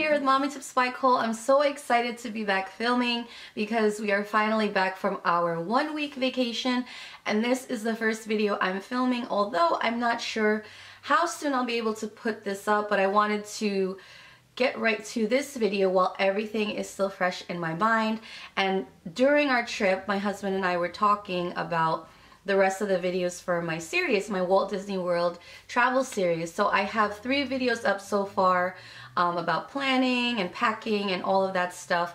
here with Mommy Tips by Cole. I'm so excited to be back filming because we are finally back from our 1-week vacation, and this is the first video I'm filming, although I'm not sure how soon I'll be able to put this up, but I wanted to get right to this video while everything is still fresh in my mind. And during our trip, my husband and I were talking about the rest of the videos for my series, my Walt Disney World travel series. So I have 3 videos up so far about planning and packing and all of that stuff,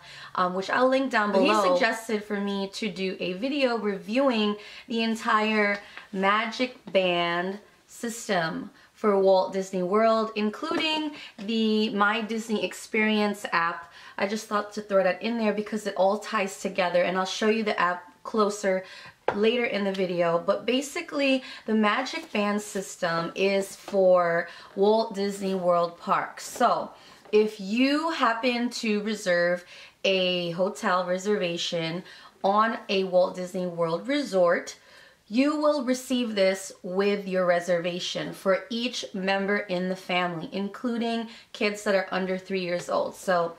which I'll link down below. He suggested for me to do a video reviewing the entire MagicBand system for Walt Disney World, including the My Disney Experience app. I just thought to throw that in there because it all ties together, and I'll show you the app closer later in the video. But basically, the MagicBand system is for Walt Disney World parks. So if you happen to reserve a hotel reservation on a Walt Disney World resort, you will receive this with your reservation for each member in the family, including kids that are under 3 years old. So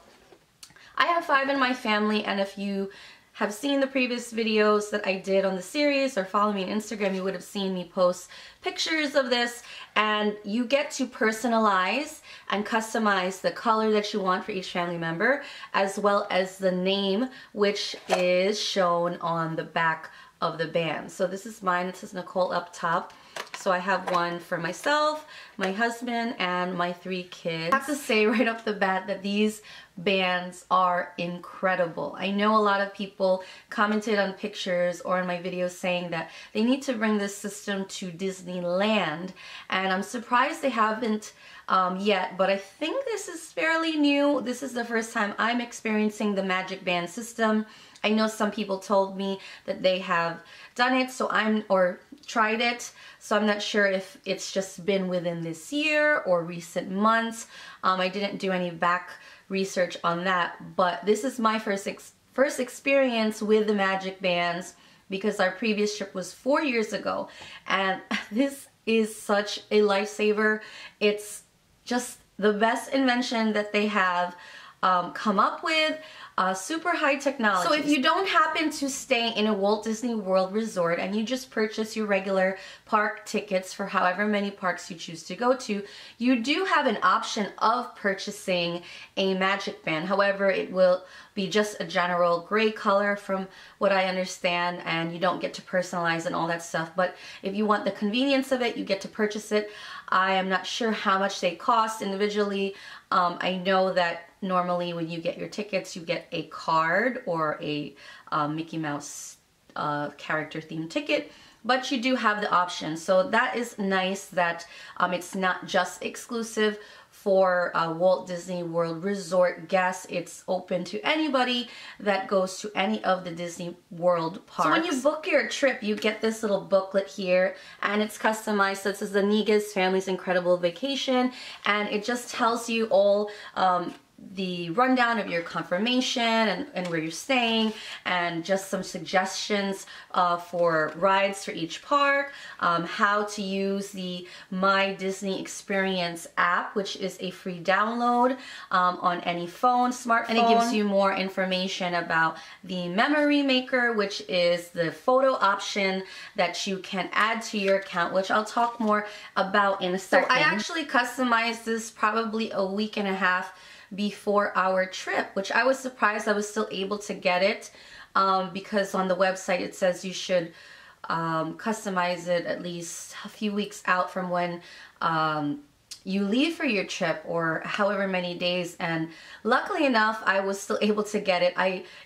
I have 5 in my family, and if you have seen the previous videos that I did on the series or follow me on Instagram, you would have seen me post pictures of this, and you get to personalize and customize the color that you want for each family member, as well as the name, which is shown on the back of the band. So this is mine. It says Nicole up top. So I have one for myself, my husband, and my 3 kids. I have to say right off the bat that these bands are incredible. I know a lot of people commented on pictures or in my videos saying that they need to bring this system to Disneyland, and I'm surprised they haven't yet, but I think this is fairly new. This is the first time I'm experiencing the MagicBand system. I know some people told me that they have done it, or tried it, so I'm not sure if it's just been within this year or recent months. I didn't do any back research on that, but this is my first experience with the MagicBands because our previous trip was 4 years ago, and this is such a lifesaver. It's just the best invention that they have come up with. Super high technology. So if you don't happen to stay in a Walt Disney World resort and you just purchase your regular park tickets for however many parks you choose to go to, you do have an option of purchasing a MagicBand. However, it will be just a general gray color from what I understand, and you don't get to personalize and all that stuff. But if you want the convenience of it, you get to purchase it. I am not sure how much they cost individually. I know that normally when you get your tickets, you get a card or a Mickey Mouse character themed ticket, but you do have the option. So that is nice that it's not just exclusive for Walt Disney World Resort guests. It's open to anybody that goes to any of the Disney World parks. So when you book your trip, you get this little booklet here, and it's customized. So it says the Niga's Family's Incredible Vacation, and it just tells you all the rundown of your confirmation and where you're staying, and just some suggestions for rides for each park, how to use the My Disney Experience app, which is a free download on any phone, smartphone, and it gives you more information about the Memory Maker, which is the photo option that you can add to your account, which I'll talk more about in a second. So I actually customized this probably a week and a half before our trip, which I was surprised I was still able to get it, because on the website it says you should customize it at least a few weeks out from when you leave for your trip, or however many days. And luckily enough, I was still able to get it.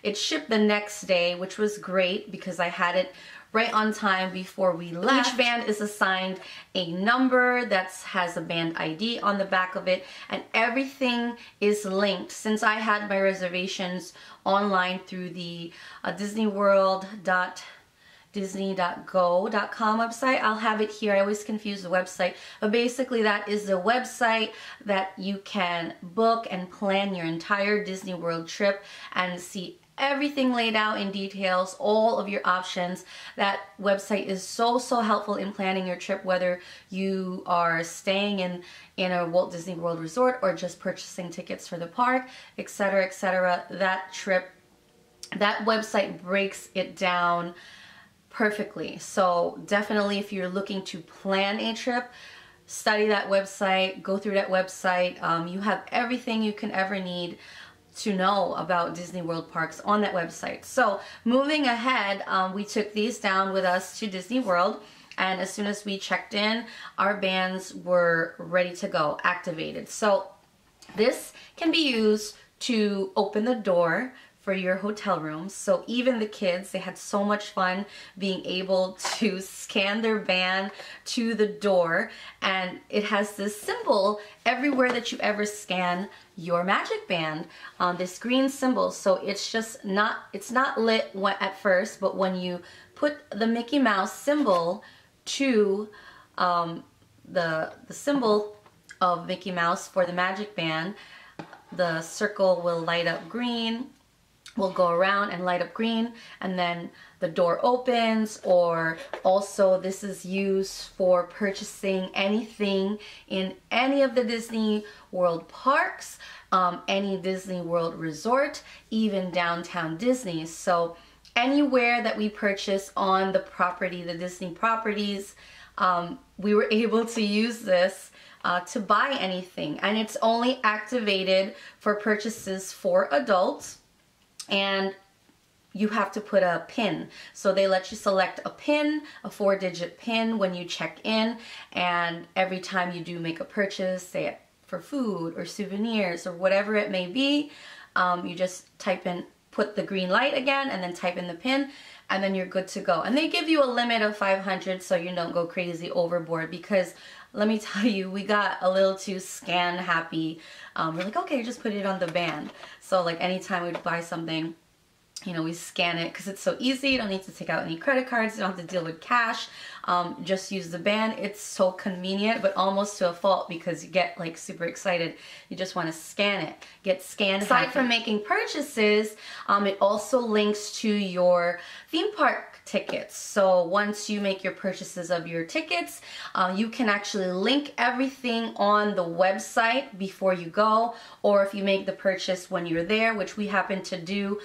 It shipped the next day, which was great because I had it right on time before we left. Each band is assigned a number that has a band ID on the back of it, and everything is linked. Since I had my reservations online through the disneyworld.disney.go.com website, I'll have it here. I always confuse the website, but basically that is the website that you can book and plan your entire Disney World trip and see everything laid out in details, all of your options. That website is so helpful in planning your trip, whether you are staying in a Walt Disney World resort or just purchasing tickets for the park, etc., etc. That website breaks it down perfectly. So definitely, if you're looking to plan a trip, study that website, go through that website. You have everything you can ever need to know about Disney World parks on that website. So moving ahead, we took these down with us to Disney World, and as soon as we checked in, our bands were ready to go, activated. So this can be used to open the door for your hotel rooms. So even the kids, they had so much fun being able to scan their band to the door, and it has this symbol everywhere that you ever scan your MagicBand, this green symbol. So it's just not, it's not lit at first, but when you put the Mickey Mouse symbol to the symbol of Mickey Mouse for the MagicBand, the circle will light up green, will go around and light up green, and then the door opens. Or also, this is used for purchasing anything in any of the Disney World parks, any Disney World resort, even downtown Disney. So anywhere that we purchase on the property, the Disney properties, we were able to use this to buy anything, and it's only activated for purchases for adults. And you have to put a PIN. So they let you select a PIN, a 4-digit PIN when you check in, and every time you do make a purchase, say for food or souvenirs or whatever it may be, you just type in, put the green light again, and then type in the PIN, and then you're good to go. And they give you a limit of 500 so you don't go crazy overboard, because let me tell you, we got a little too scan happy. We're like, okay, just put it on the band. So like anytime we buy something, you know, we scan it because it's so easy. You don't need to take out any credit cards. You don't have to deal with cash. Just use the band. It's so convenient, but almost to a fault, because you get like super excited. You just want to scan it. Get scanned. Aside from making purchases, it also links to your theme park tickets. So once you make your purchases of your tickets, you can actually link everything on the website before you go, or if you make the purchase when you're there, which we happen to do,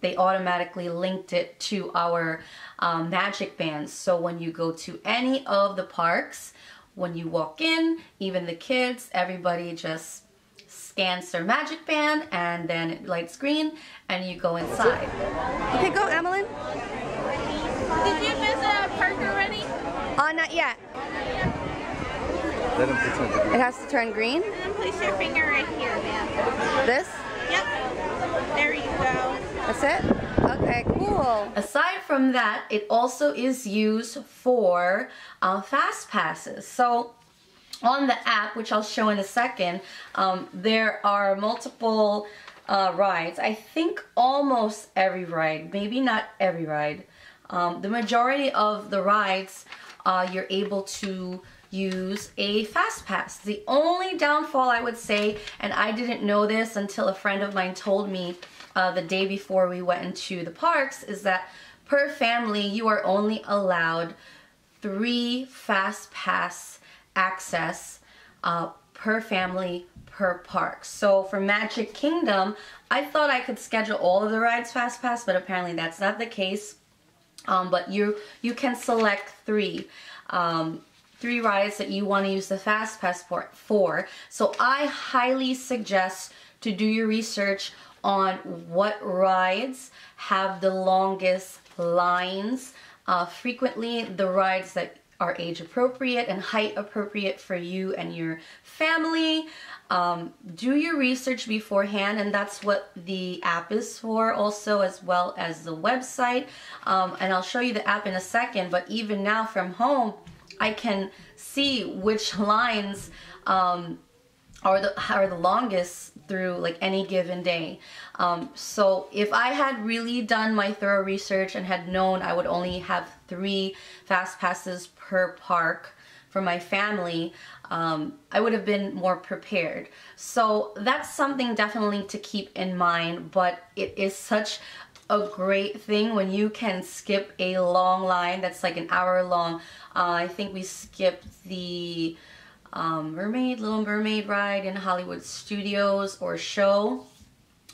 they automatically linked it to our MagicBands. So when you go to any of the parks, when you walk in, even the kids, everybody just scans their MagicBand, and then it lights green and you go inside. Okay, go, Emmeline. Did you visit a park already? Not yet. Let him pretend to be. It has to turn green. And then place your finger right here, man. This? Yep. There you go. That's it? Okay, cool. Aside from that, it also is used for fast passes. So on the app, which I'll show in a second, there are multiple rides. I think almost every ride, maybe not every ride. The majority of the rides, you're able to use a fast pass. The only downfall, I would say, and I didn't know this until a friend of mine told me the day before we went into the parks, is that per family you are only allowed 3 fast pass access per family per park. So for Magic Kingdom, I thought I could schedule all of the rides fast pass, but apparently that's not the case. But you can select 3 rides that you want to use the fast pass for. So I highly suggest to do your research on what rides have the longest lines. Frequently the rides that are age appropriate and height appropriate for you and your family. Do your research beforehand, and that's what the app is for also, as well as the website. And I'll show you the app in a second, but even now from home I can see which lines are the longest through like any given day. So if I had really done my thorough research and had known I would only have 3 fast passes per park for my family, I would have been more prepared. So that's something definitely to keep in mind, but it is such a great thing when you can skip a long line that's like an hour long. I think we skipped the Little Mermaid ride in Hollywood Studios or show,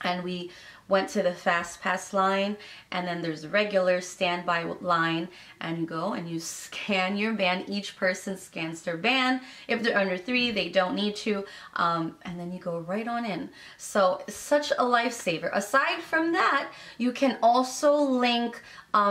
and we went to the Fast Pass line, and then there's a regular standby line, and you go and you scan your band. Each person scans their band. If they're under 3, they don't need to, and then you go right on in. So it's such a lifesaver. Aside from that, you can also link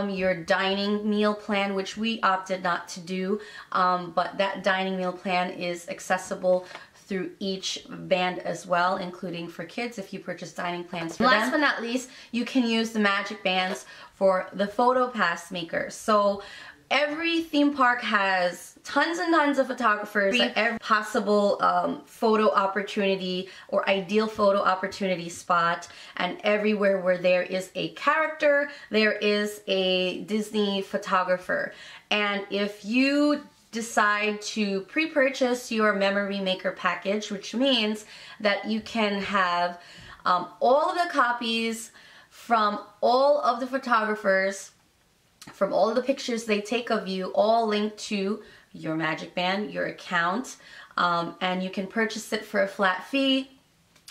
your dining meal plan, which we opted not to do, but that dining meal plan is accessible through each band as well, including for kids if you purchase dining plans for them. Last but not least, you can use the MagicBands for the photo pass maker. So every theme park has tons and tons of photographers at every possible photo opportunity or ideal photo opportunity spot, and everywhere where there is a character, there is a Disney photographer. And if you decide to pre-purchase your memory maker package, which means that you can have all of the copies from all of the photographers, from all of the pictures they take of you, all linked to your MagicBand, your account, and you can purchase it for a flat fee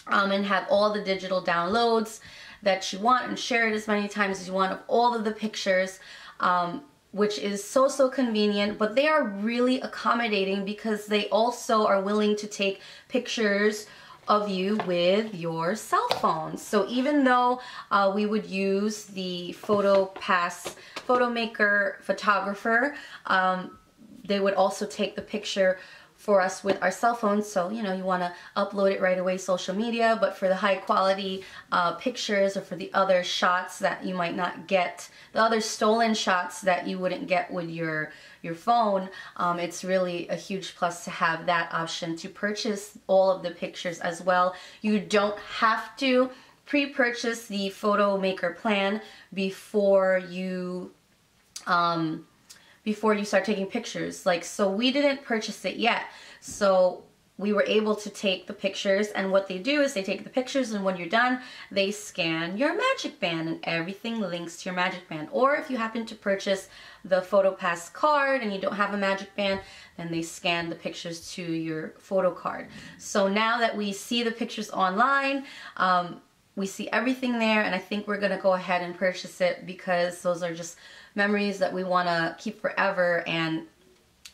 and have all the digital downloads that you want and share it as many times as you want of all of the pictures, which is so convenient. But they are really accommodating because they also are willing to take pictures of you with your cell phone. So even though we would use the photo maker photographer, they would also take the picture for us with our cell phones. So you know, you want to upload it right away, social media, but for the high quality pictures, or for the other shots that you might not get, the other stolen shots that you wouldn't get with your phone, it's really a huge plus to have that option to purchase all of the pictures as well. You don't have to pre-purchase the photo maker plan before you start taking pictures. Like, so we didn't purchase it yet, so we were able to take the pictures, and what they do is they take the pictures, and when you're done, they scan your MagicBand, and everything links to your MagicBand. Or if you happen to purchase the PhotoPass card and you don't have a MagicBand, then they scan the pictures to your photo card. So now that we see the pictures online, we see everything there, and I think we're gonna go ahead and purchase it because those are just memories that we want to keep forever, and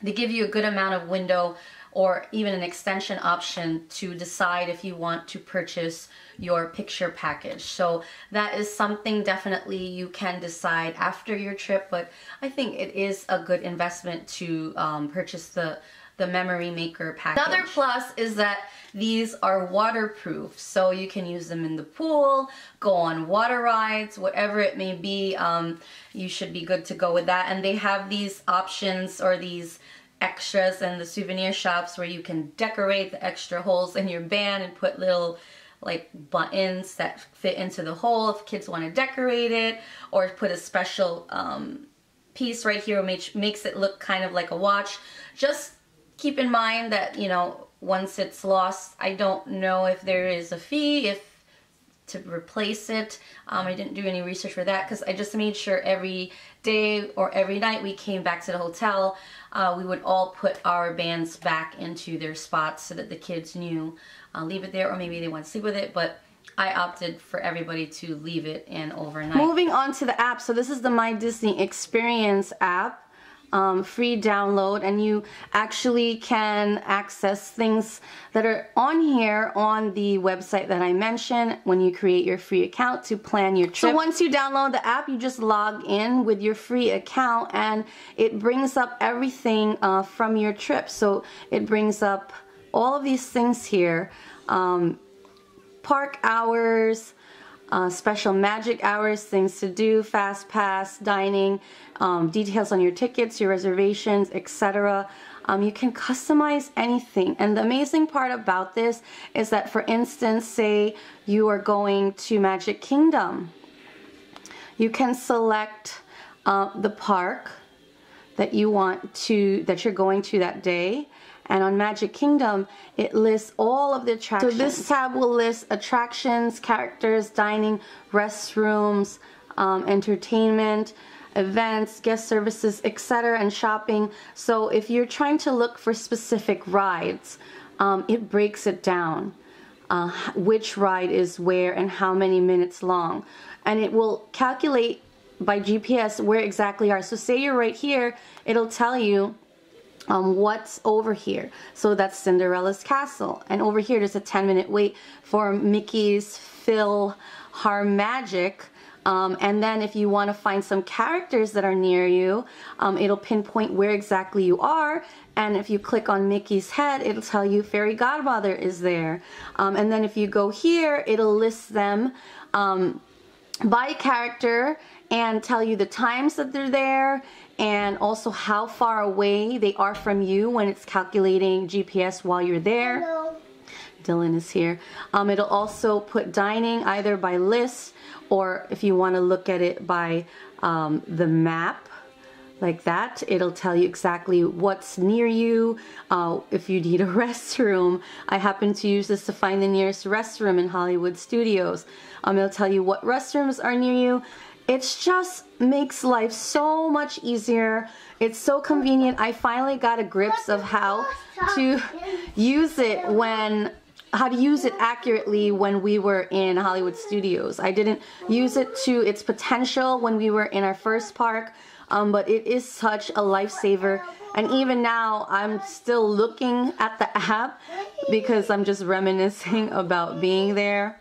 they give you a good amount of window or even an extension option to decide if you want to purchase your picture package. So that is something definitely you can decide after your trip, but I think it is a good investment to purchase the memory maker package. Another plus is that these are waterproof, so you can use them in the pool, go on water rides, whatever it may be. You should be good to go with that. And they have these options or these extras in the souvenir shops where you can decorate the extra holes in your band and put little like buttons that fit into the hole if kids want to decorate it, or put a special piece right here which makes it look kind of like a watch. Just keep in mind that, you know, once it's lost, I don't know if there is a fee to replace it. I didn't do any research for that because I just made sure every day or every night we came back to the hotel, we would all put our bands back into their spots so that the kids knew, leave it there, or maybe they want to sleep with it, but I opted for everybody to leave it in overnight. Moving on to the app, so this is the My Disney Experience app. Free download, and you actually can access things that are on here on the website that I mentioned when you create your free account to plan your trip. So once you download the app, you just log in with your free account and it brings up everything from your trip. So it brings up all of these things here, park hours, special magic hours, things to do, fast pass, dining, details on your tickets, your reservations, etc. You can customize anything, and the amazing part about this is that, for instance, say you are going to Magic Kingdom, you can select the park that you're going to that day. And on Magic Kingdom, it lists all of the attractions. So this tab will list attractions, characters, dining, restrooms, entertainment, events, guest services, etc., and shopping. So if you're trying to look for specific rides, it breaks it down. Which ride is where and how many minutes long. And it will calculate by GPS where exactly you are. So say you're right here, it'll tell you what's over here. So that's Cinderella's castle, and over here there's a 10-minute wait for Mickey's PhilharMagic. And then if you want to find some characters that are near you, it'll pinpoint where exactly you are, and if you click on Mickey's head, it'll tell you Fairy Godmother is there. And then if you go here, it'll list them by character and tell you the times that they're there, and also how far away they are from you when it's calculating GPS while you're there. Hello. Dylan is here. It'll also put dining either by list, or if you want to look at it by the map, like that, it'll tell you exactly what's near you. If you need a restroom, I happen to use this to find the nearest restroom in Hollywood Studios. It'll tell you what restrooms are near you. It just makes life so much easier. It's so convenient. I finally got a grips of how to use it accurately when we were in Hollywood Studios. I didn't use it to its potential when we were in our first park, but it is such a lifesaver. And even now, I'm still looking at the app because I'm just reminiscing about being there.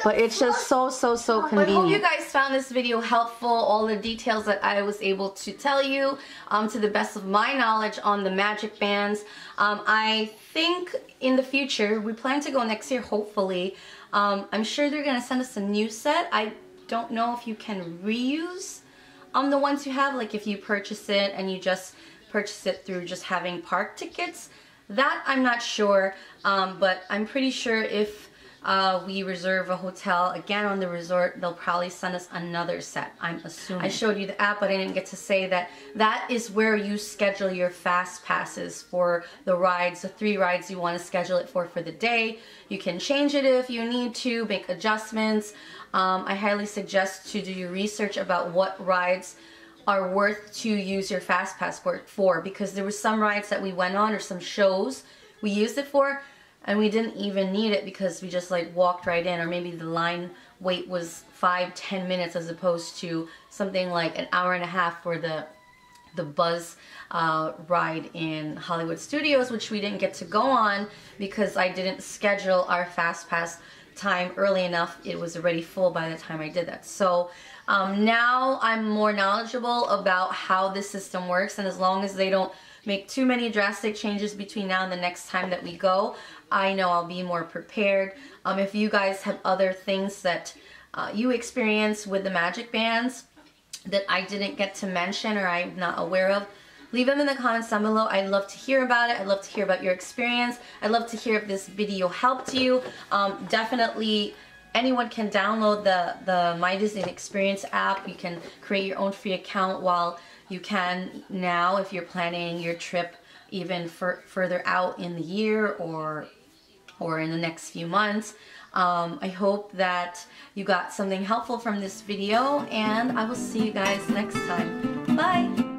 But it's just so convenient. I hope you guys found this video helpful. All the details that I was able to tell you to the best of my knowledge on the MagicBands. I think in the future, we plan to go next year, hopefully. I'm sure they're going to send us a new set. I don't know if you can reuse the ones you have, like if you purchase it and you just purchase it through just having park tickets. That I'm not sure, but I'm pretty sure if we reserve a hotel again on the resort, they'll probably send us another set, I'm assuming. I showed you the app, but I didn't get to say that that is where you schedule your fast passes for the rides, the 3 rides you want to schedule it for the day. You can change it if you need to, make adjustments. I highly suggest to do your research about what rides are worth to use your fast pass for, because there were some rides that we went on, or some shows we used it for, and we didn't even need it because we just like walked right in, or maybe the line wait was 5-10 minutes as opposed to something like an hour and a half for the Buzz ride in Hollywood Studios, which we didn't get to go on because I didn't schedule our fast pass time early enough. It was already full by the time I did that. So now I'm more knowledgeable about how this system works, and as long as they don't make too many drastic changes between now and the next time that we go, I know I'll be more prepared. If you guys have other things that you experience with the MagicBands that I didn't get to mention or I'm not aware of, leave them in the comments down below. I'd love to hear about it. I'd love to hear about your experience. I'd love to hear if this video helped you. Definitely anyone can download the My Disney Experience app. You can create your own free account while you can now if you're planning your trip even further out in the year or in the next few months. I hope that you got something helpful from this video, and I will see you guys next time. Bye!